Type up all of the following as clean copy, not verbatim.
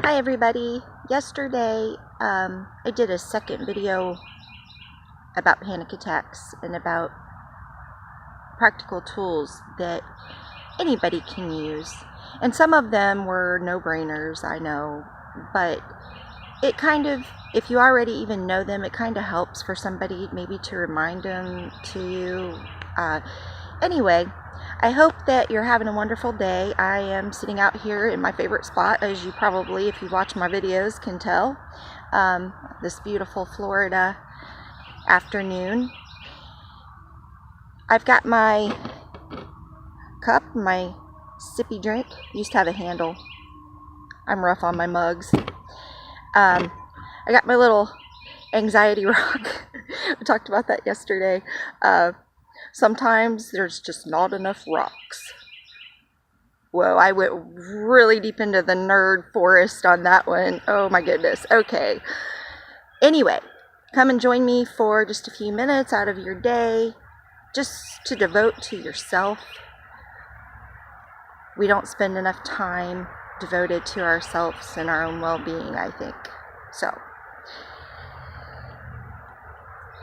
Hi everybody. Yesterday I did a second video about panic attacks and about practical tools that anybody can use. And some of them were no-brainers, I know, but it kind of, if you already even know them, it kind of helps for somebody maybe to remind them to you. Anyway, I hope that you're having a wonderful day. I am sitting out here in my favorite spot, as you probably, if you watch my videos, can tell. This beautiful Florida afternoon. I've got my cup, my sippy drink. Used to have a handle. I'm rough on my mugs. I got my little anxiety rock. We talked about that yesterday. Sometimes there's just not enough rocks. Whoa, I went really deep into the nerd forest on that one. Oh my goodness. Okay. Anyway, come and join me for just a few minutes out of your day, just to devote to yourself. We don't spend enough time devoted to ourselves and our own well-being, I think. So,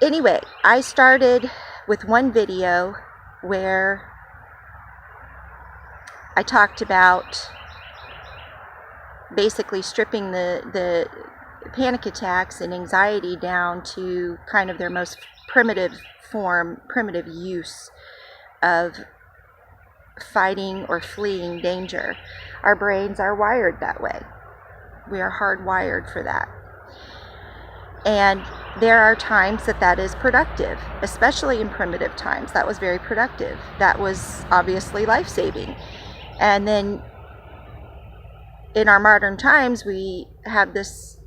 anyway, I started with one video where I talked about basically stripping the panic attacks and anxiety down to kind of their most primitive form, primitive use of fighting or fleeing danger. Our brains are wired that way. We are hardwired for that. And there are times that is productive, especially in primitive times. That was very productive. That was obviously life-saving. And then in our modern times, we have this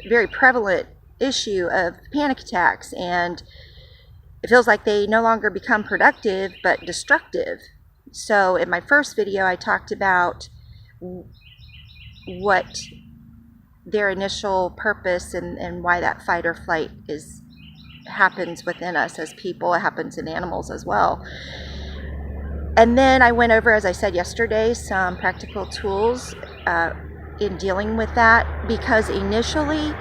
very prevalent issue of panic attacks, and it feels like they no longer become productive but destructive. So in my first video, I talked about what their initial purpose and why that fight or flight happens within us as people. It happens in animals as well. And then I went over, as I said yesterday, some practical tools in dealing with that, because initially,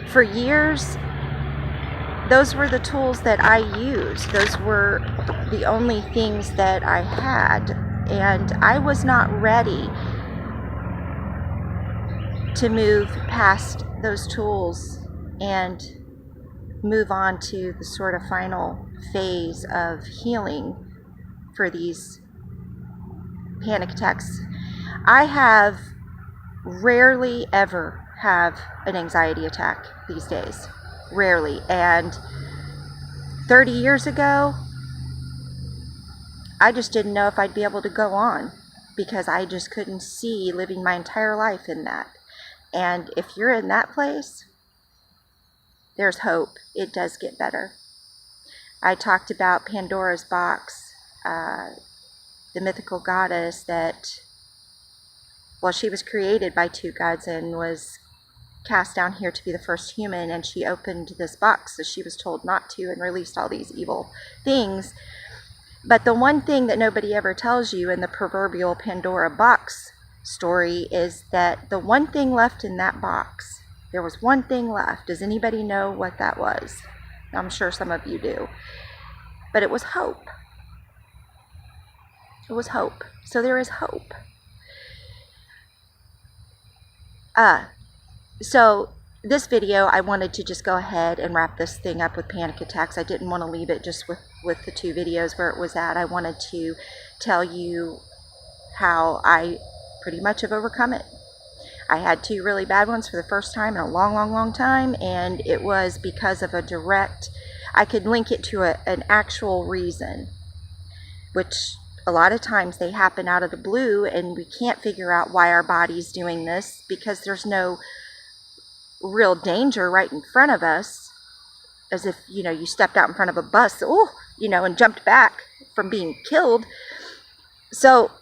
for years, those were the tools that I used. Those were the only things that I had, and I was not ready to move past those tools and move on to the sort of final phase of healing for these panic attacks. I have rarely ever have an anxiety attack these days. Rarely. And 30 years ago, I just didn't know if I'd be able to go on, because I just couldn't see living my entire life in that. And if you're in that place, there's hope. It does get better. I talked about Pandora's box, the mythical goddess that, well, she was created by two gods and was cast down here to be the first human, and she opened this box as she was told not to and released all these evil things. But the one thing that nobody ever tells you in the proverbial Pandora box story is that the one thing left in that box, there was one thing left. Does anybody know what that was? I'm sure some of you do. But it was hope. It was hope. So there is hope. So this video, I wanted to just go ahead and wrap this thing up with panic attacks. I didn't want to leave it just with the two videos where it was at. I wanted to tell you how I pretty much have overcome it. I had two really bad ones for the first time in a long time, and it was because of a direct, I could link it to an actual reason, which a lot of times they happen out of the blue, and we can't figure out why our body's doing this, because there's no real danger right in front of us, as if, you stepped out in front of a bus, and jumped back from being killed. So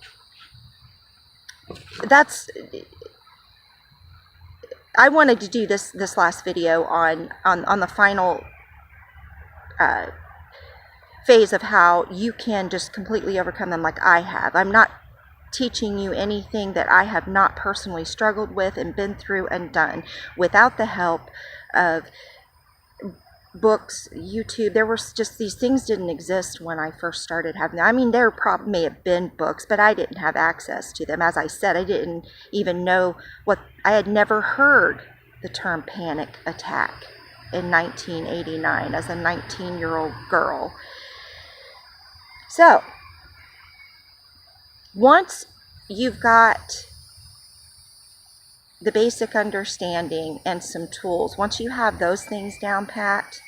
I wanted to do this last video on the final phase of how you can just completely overcome them like I have. I'm not teaching you anything that I have not personally struggled with and been through and done without the help of books, YouTube. There were just, these things didn't exist when I first started having them. I mean, there probably may have been books, but I didn't have access to them. As I said, I didn't even know what, I had never heard the term panic attack in 1989 as a 19-year-old girl. So, once you've got the basic understanding and some tools, once you have those things down pat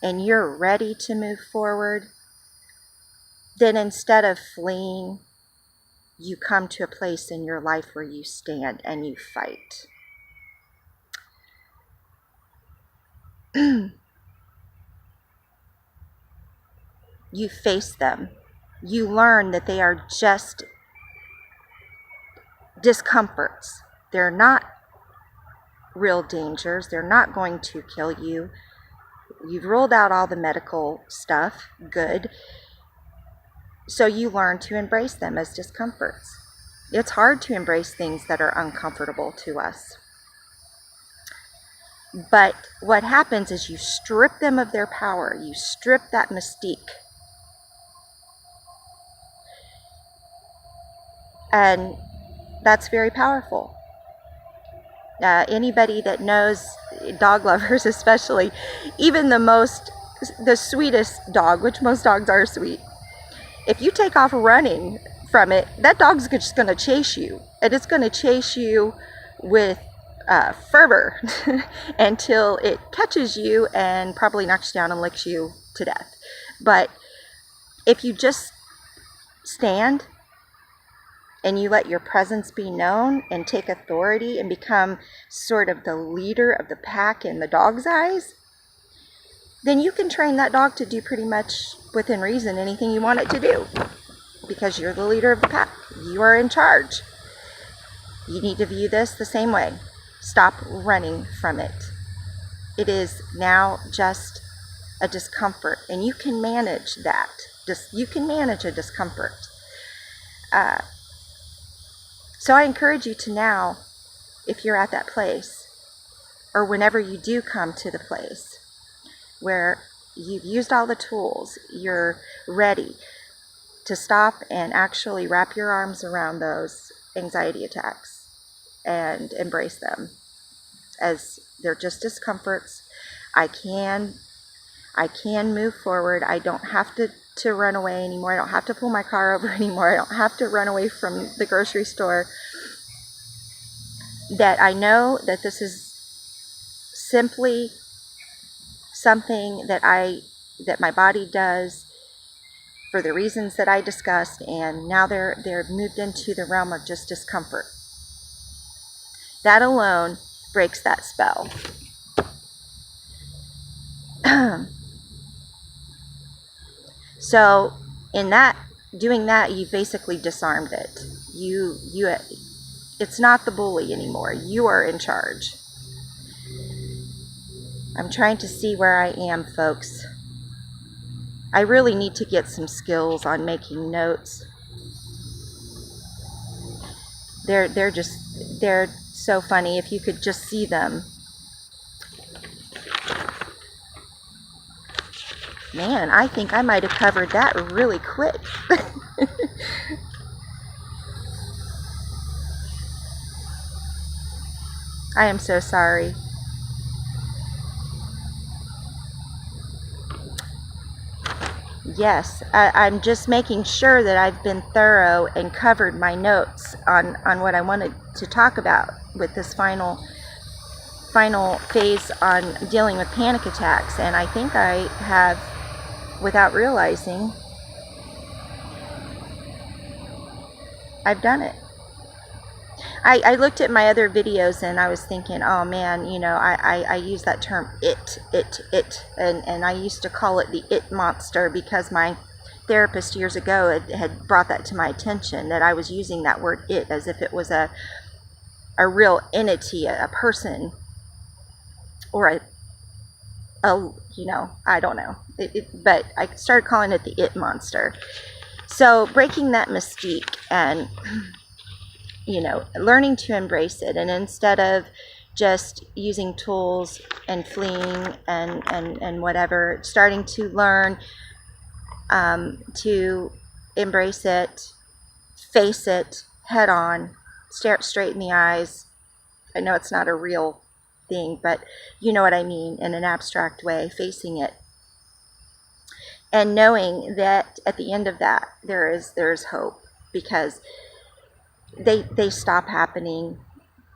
and you're ready to move forward, then instead of fleeing, you come to a place in your life where you stand and you fight. You face them. You learn that they are just discomforts. They're not real dangers. They're not going to kill you. You've ruled out all the medical stuff. Good. So you learn to embrace them as discomforts. It's hard to embrace things that are uncomfortable to us. But what happens is you strip them of their power. You strip that mystique. And that's very powerful. Anybody that knows, dog lovers especially, even the sweetest dog, which most dogs are sweet, if you take off running from it, that dog's just going to chase you. And it's going to chase you with fervor until it catches you and probably knocks you down and licks you to death. But if you just stand and you let your presence be known and take authority and become sort of the leader of the pack in the dog's eyes, then you can train that dog to do pretty much within reason anything you want it to do, because you're the leader of the pack. You are in charge. You need to view this the same way. Stop running from it. It is now just a discomfort, and you can manage that. You can manage a discomfort. So I encourage you to now, if you're at that place, or whenever you do come to the place where you've used all the tools, you're ready to stop and actually wrap your arms around those anxiety attacks and embrace them as they're just discomforts. I can move forward. I don't have to run away anymore. I don't have to pull my car over anymore. I don't have to run away from the grocery store. That I know that this is simply something that my body does for the reasons that I discussed, and now they're moved into the realm of just discomfort. That alone breaks that spell. So in doing that, you basically disarmed it. It's not the bully anymore. You are in charge. I'm trying to see where I am, folks. I really need to get some skills on making notes. They're so funny if you could just see them. Man, I think I might have covered that really quick. I am so sorry. Yes, I'm just making sure that I've been thorough and covered my notes on what I wanted to talk about with this final phase on dealing with panic attacks. And I think I have, without realizing, I've done it. I looked at my other videos and I was thinking, oh man, I use that term it, and I used to call it the it monster because my therapist years ago had brought that to my attention, that I was using that word it as if it was a real entity, a person, or I don't know. But I started calling it the it monster. So breaking that mystique and, learning to embrace it, and instead of just using tools and fleeing and whatever, starting to learn to embrace it, face it head on, stare it straight in the eyes. I know it's not a real thing, but you know what I mean, in an abstract way, facing it. And knowing that at the end of that, there's hope, because they stop happening,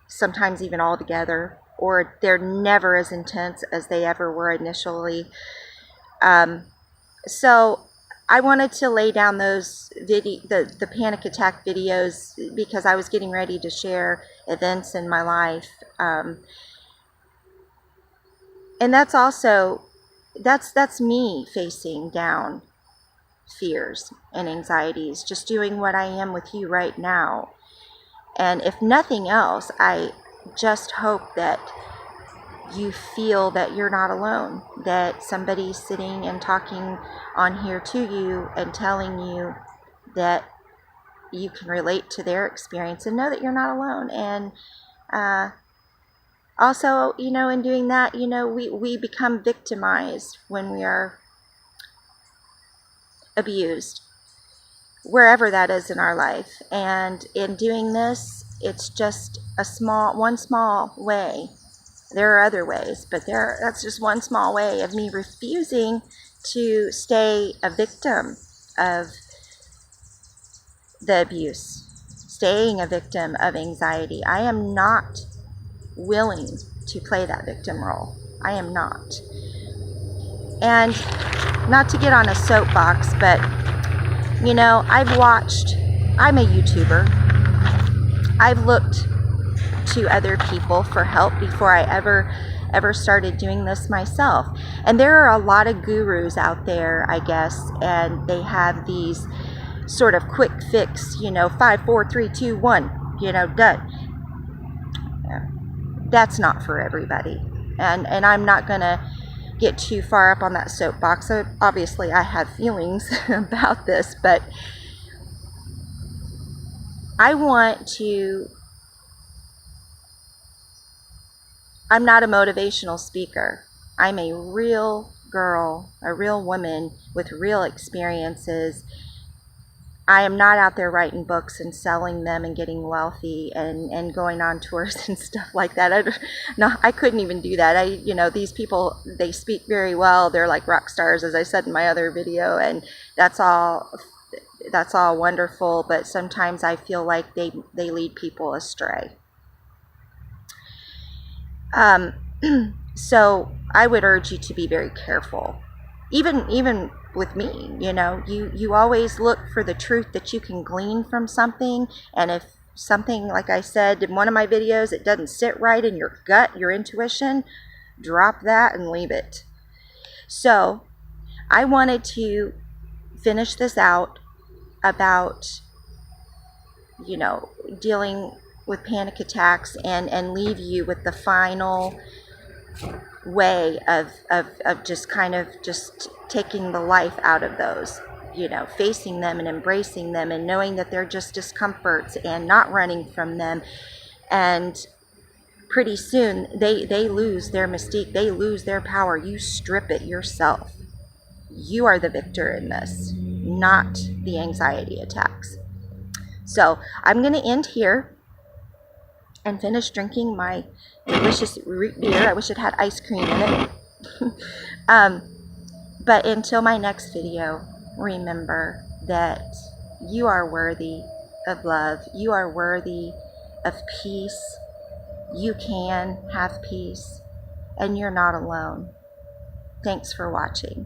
sometimes even altogether, or they're never as intense as they ever were initially. So I wanted to lay down those the panic attack videos, because I was getting ready to share events in my life, and that's also that's me facing down fears and anxieties, just doing what I am with you right now. And if nothing else, I just hope that you feel that you're not alone, that somebody's sitting and talking on here to you and telling you that you can relate to their experience and know that you're not alone. And also, in doing that, we become victimized when we are abused, wherever that is in our life. And in doing this, it's just one small way. There are other ways, but that's just one small way of me refusing to stay a victim of the abuse, staying a victim of anxiety. I am not willing to play that victim role. I am not. And not to get on a soapbox, but I'm a YouTuber. I've looked to other people for help before I ever started doing this myself. And there are a lot of gurus out there, I guess, and they have these sort of quick fix, 5, 4, 3, 2, 1, done. That's not for everybody. And I'm not going to get too far up on that soapbox. So obviously I have feelings about this, but I'm not a motivational speaker. I'm a real girl, a real woman with real experiences. I am not out there writing books and selling them and getting wealthy and going on tours and stuff like that. I couldn't even do that. These people, they speak very well. They're like rock stars, as I said in my other video, and that's all wonderful. But sometimes I feel like they lead people astray. So I would urge you to be very careful. Even with me, you always look for the truth that you can glean from something. And if something, like I said in one of my videos, it doesn't sit right in your gut, your intuition, drop that and leave it. So I wanted to finish this out about, dealing with panic attacks and leave you with the final way of just kind of just taking the life out of those, facing them and embracing them and knowing that they're just discomforts and not running from them. And pretty soon they lose their mystique, they lose their power. You strip it yourself. You are the victor in this, not the anxiety attacks. So I'm going to end here and finish drinking my delicious root beer. I wish it had ice cream in it. But until my next video, remember that you are worthy of love. You are worthy of peace. You can have peace, and you're not alone. Thanks for watching.